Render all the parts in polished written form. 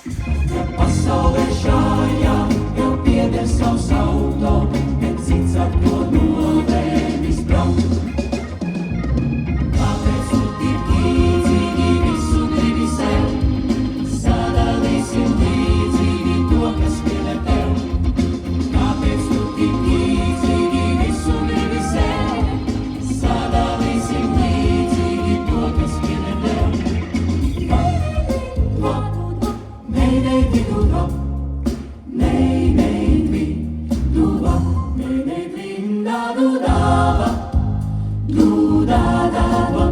Pasaulē šājā jau pieder savs auto, bet cits ar to nolēmis braukt. Kāpēc tu tik līdzīgi visu gribi sev? Sadalīsim līdzīgi to, kas pieder tev. Kāpēc tu tik līdzīgi visu gribi sev? Sadalīsim līdzīgi to, kas pieder tev. Nei, nei, vi, du, da. Nei, nei, vi, du, da. Nei, nei, vi, da, du, da, va. Du, da, da, va.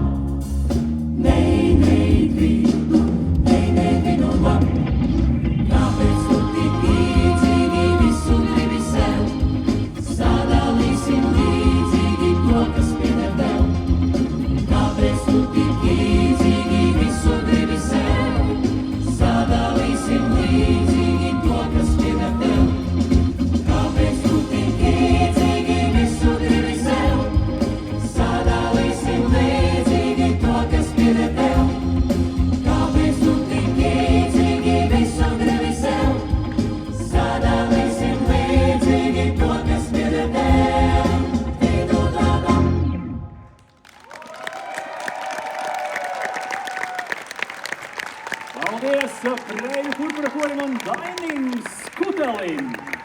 Nei, nei, vi, du, da. Kāpēc tu tik līdzīgi visu gribi sev? Sadalīsim līdzīgi to, kas pieder tev. Kāpēc tu tik līdzīgi visu gribi sev? Sadalīsim līdzīgi to, kas pieder tev. Kāpēc tu tik līdzīgi visu gribi sev? Sadalīsim līdzīgi to, kas pieder tev. Kāpēc tu tik līdzīgi visu gribi sev? Sadalīsim līdzīgi to, kas pieder tev. Tidu tādam. Paldies Preļu purpura korim un Dainim Skutelim!